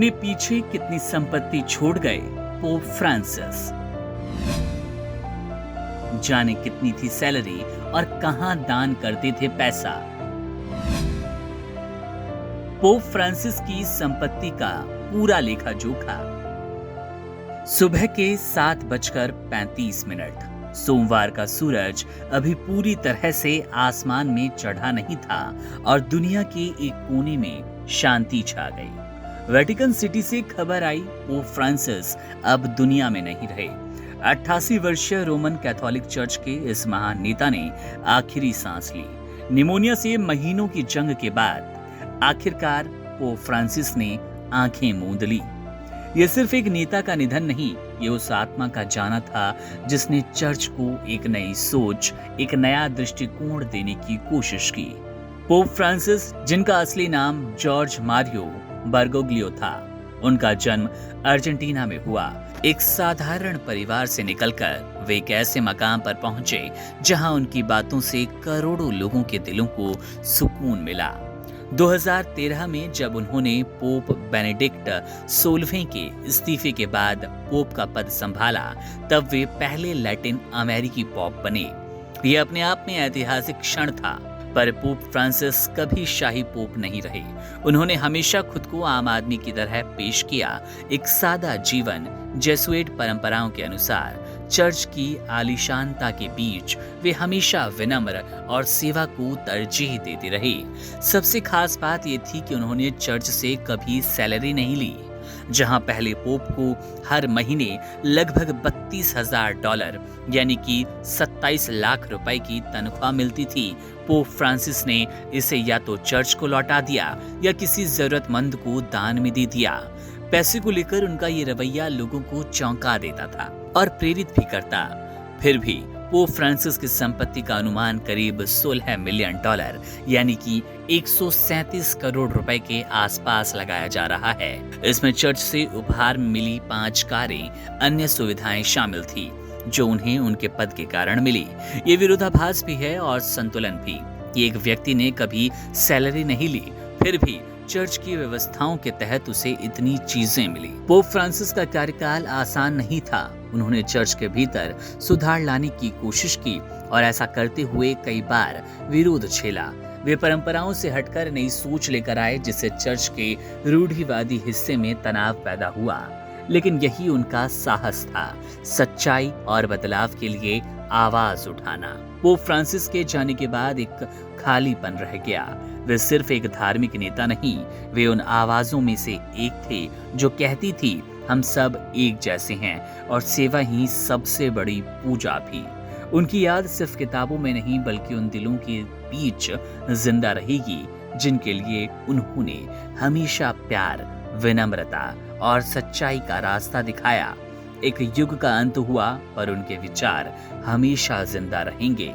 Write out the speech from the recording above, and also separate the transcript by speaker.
Speaker 1: अपने पीछे कितनी संपत्ति छोड़ गए पोप फ्रांसिस। जाने कितनी थी सैलरी और कहां दान करते थे पैसा। पोप फ्रांसिस की संपत्ति का पूरा लेखा जोखा। सुबह के 7:35 सोमवार का सूरज अभी पूरी तरह से आसमान में चढ़ा नहीं था और दुनिया के एक कोने में शांति छा गई। वेटिकन सिटी से खबर आई, पोप फ्रांसिस अब दुनिया में नहीं रहे। 88 वर्षीय रोमन कैथोलिक चर्च के इस महान नेता ने आखिरी सांस ली। निमोनिया से महीनों की जंग के बाद आखिरकार पोप फ्रांसिस ने आंखें मूंद ली। यह सिर्फ एक नेता का निधन नहीं, ये उस आत्मा का जाना था जिसने चर्च को एक नई सोच, एक नया दृष्टिकोण देने की कोशिश की। पोप फ्रांसिस, जिनका असली नाम जॉर्ज मारियो बर्गोग्लियो था, उनका जन्म अर्जेंटीना में हुआ। एक साधारण परिवार से निकलकर वे एक ऐसे मकाम पर पहुंचे जहां उनकी बातों से करोड़ों लोगों के दिलों को सुकून मिला। 2013 में जब उन्होंने पोप बेनेडिक्ट 16वें के इस्तीफे के बाद पोप का पद संभाला, तब वे पहले लैटिन अमेरिकी पोप बने। यह अपने आप में ऐतिहासिक क्षण था। पर पोप फ्रांसिस कभी शाही पोप नहीं रहे। उन्होंने हमेशा खुद को आम आदमी की तरह पेश किया। एक सादा जीवन, जेसुइट परंपराओं के अनुसार। चर्च की आलीशानता के बीच वे हमेशा विनम्र और सेवा को तरजीह देते रहे। सबसे खास बात यह थी कि उन्होंने चर्च से कभी सैलरी नहीं ली। जहां पहले पोप को हर महीने लगभग $32,000 यानी कि 27 लाख रुपए की तनख्वाह मिलती थी, पोप फ्रांसिस ने इसे या तो चर्च को लौटा दिया या किसी जरूरतमंद को दान में दे दिया। पैसे को लेकर उनका ये रवैया लोगों को चौंका देता था और प्रेरित भी करता। फिर भी पोप फ्रांसिस की संपत्ति का अनुमान करीब $16 मिलियन यानी कि 137 करोड़ रुपए के आसपास लगाया जा रहा है। इसमें चर्च से उपहार में मिली 5 कारें, अन्य सुविधाएं शामिल थी जो उन्हें उनके पद के कारण मिली। ये विरोधाभास भी है और संतुलन भी। एक व्यक्ति ने कभी सैलरी नहीं ली, फिर भी चर्च की व्यवस्थाओं के तहत उसे इतनी चीजें मिली। पोप फ्रांसिस का कार्यकाल आसान नहीं था। उन्होंने चर्च के भीतर सुधार लाने की कोशिश की और ऐसा करते हुए कई बार विरोध झेला। वे परंपराओं से हटकर नई सोच लेकर आए, जिससे चर्च के रूढ़िवादी हिस्से में तनाव पैदा हुआ। लेकिन यही उनका साहस था, सच्चाई और बदलाव के लिए आवाज उठाना। पोप फ्रांसिस के जाने के बाद एक खालीपन रह गया। वे सिर्फ एक धार्मिक नेता नहीं, वे उन आवाजों में से एक थे जो कहती थी, हम सब एक जैसे हैं और सेवा ही सबसे बड़ी पूजा भी। उनकी याद सिर्फ किताबों में नहीं बल्कि उन दिलों के बीच जिंदा रहेगी जिनके लिए उन्होंने हमेशा प्यार, विनम्रता और सच्चाई का रास्ता दिखाया। एक युग का अंत हुआ पर उनके विचार हमेशा जिंदा रहेंगे।